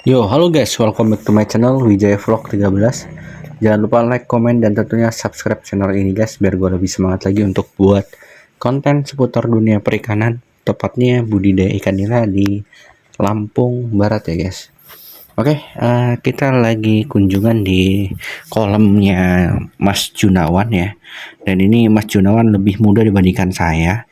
Yo, halo guys, welcome back to my channel Wijaya Vlog 13. Jangan lupa like, komen, dan tentunya subscribe channel ini guys, biar gue lebih semangat lagi untuk buat konten seputar dunia perikanan, tepatnya budidaya ikan nila di Lampung Barat ya guys. Oke, kita lagi kunjungan di kolamnya Mas Junawan ya. Dan ini Mas Junawan lebih muda dibandingkan saya.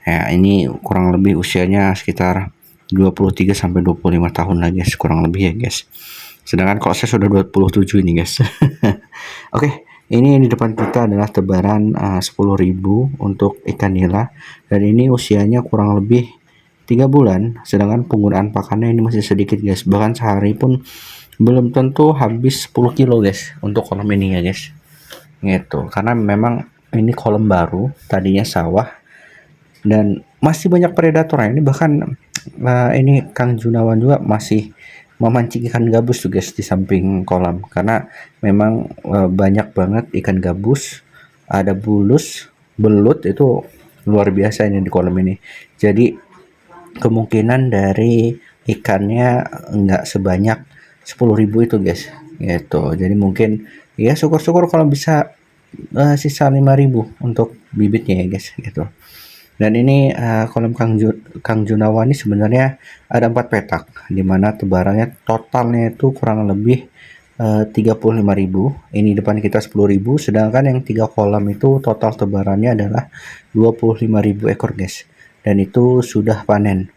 Ya, ini kurang lebih usianya sekitar 23 sampai 25 tahun lah guys, kurang lebih ya guys. Sedangkan kalau saya sudah 27 ini guys. Oke, ini di depan kita adalah tebaran 10.000 untuk ikan nila dan ini usianya kurang lebih 3 bulan, sedangkan penggunaan pakannya ini masih sedikit guys. Bahkan sehari pun belum tentu habis 10 kilo guys untuk kolam ini ya guys. Gitu. Karena memang ini kolam baru, tadinya sawah dan masih banyak predator. Ini bahkan ini Kang Junawan juga masih memancing ikan gabus tuh guys di samping kolam, karena memang banyak banget ikan gabus, ada bulus, belut, itu luar biasa ini di kolam ini. Jadi kemungkinan dari ikannya nggak sebanyak 10.000 itu guys, gitu. Jadi mungkin ya syukur-syukur kalau bisa sisa 5.000 untuk bibitnya ya guys, gitu. Dan ini kolam Kang Junawan ini sebenarnya ada 4 petak, di mana tebarannya totalnya itu kurang lebih 35.000. Ini depan kita 10.000, sedangkan yang 3 kolam itu total tebarannya adalah 25.000 ekor guys. Dan itu sudah panen.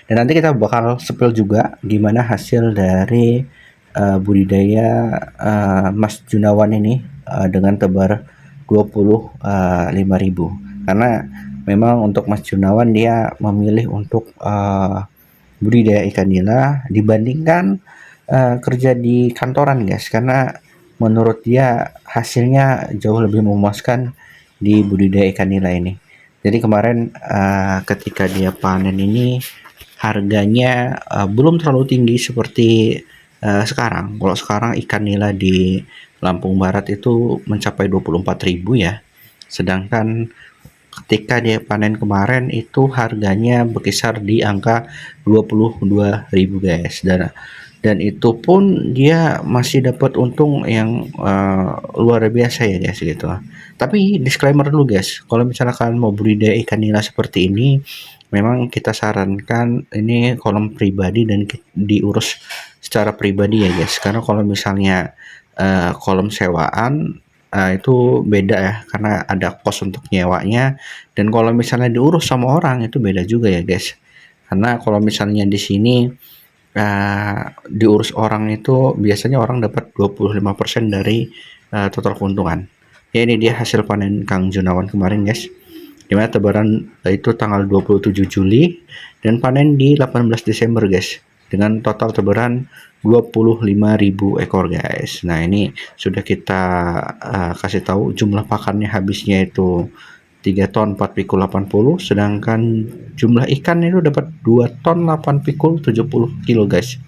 Dan nanti kita bakal sepil juga gimana hasil dari budidaya Mas Junawan ini dengan tebar 25.000. Karena memang untuk Mas Junawan dia memilih untuk budidaya ikan nila dibandingkan kerja di kantoran guys, karena menurut dia hasilnya jauh lebih memuaskan di budidaya ikan nila ini. Jadi kemarin ketika dia panen ini harganya belum terlalu tinggi seperti sekarang. Kalau sekarang ikan nila di Lampung Barat itu mencapai 24.000 ya. Sedangkan ketika dia panen kemarin itu harganya berkisar di angka 22.000 guys. Dan itu pun dia masih dapat untung yang luar biasa ya guys, gitu. Tapi disclaimer dulu guys, kalau misalnya kalian mau budidaya ikan nila seperti ini, memang kita sarankan ini kolam pribadi dan diurus secara pribadi ya guys. Karena kalau misalnya kolam sewaan itu beda ya, karena ada kos untuk nyewanya, dan kalau misalnya diurus sama orang itu beda juga ya guys. Karena kalau misalnya di sini diurus orang itu biasanya orang dapat 25% dari total keuntungan. Ya, ini dia hasil panen Kang Junawan kemarin guys, dimana tebaran itu tanggal 27 Juli dan panen di 18 Desember guys, dengan total tebaran 25.000 ekor guys. Nah, ini sudah kita kasih tahu jumlah pakannya habisnya itu 3 ton 4 pikul 80, sedangkan jumlah ikan itu dapat 2 ton 8 pikul 70 kilo guys.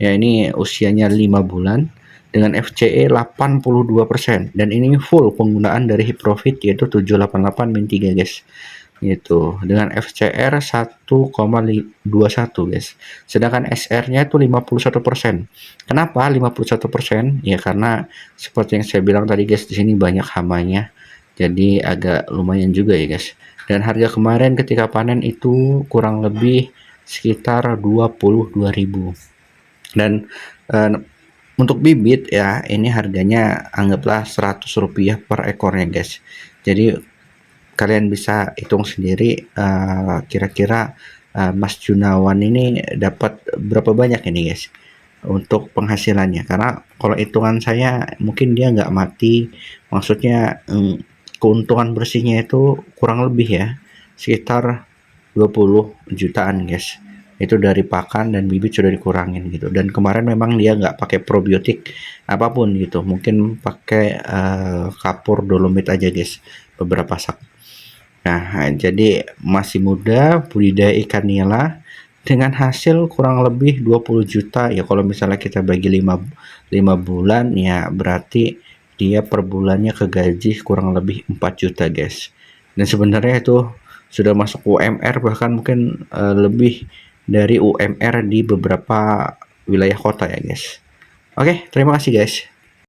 Ya, ini usianya 5 bulan dengan FCE 82%, dan ini full penggunaan dari Hiprofit yaitu 788-3 guys. Gitu. Dengan FCR 1,21 guys. Sedangkan SR-nya itu 51%. Kenapa 51%? Ya karena seperti yang saya bilang tadi guys, di sini banyak hamanya. Jadi agak lumayan juga ya guys. Dan harga kemarin ketika panen itu kurang lebih sekitar 22.000. Dan untuk bibit ya ini harganya anggaplah Rp100 per ekornya guys. Jadi kalian bisa hitung sendiri kira-kira Mas Junawan ini dapat berapa banyak ini guys untuk penghasilannya. Karena kalau hitungan saya mungkin dia nggak mati, maksudnya keuntungan bersihnya itu kurang lebih ya sekitar 20 jutaan guys. Itu dari pakan dan bibit sudah dikurangin gitu. Dan kemarin memang dia nggak pakai probiotik apapun gitu, mungkin pakai kapur dolomit aja guys, beberapa sak. Nah, jadi masih muda, budidaya ikan nila dengan hasil kurang lebih 20 juta ya. Kalau misalnya kita bagi 5 bulan ya, berarti dia per bulannya ke gaji kurang lebih 4 juta guys. Dan sebenarnya itu sudah masuk UMR, bahkan mungkin lebih dari UMR di beberapa wilayah kota ya guys. Oke, terima kasih guys.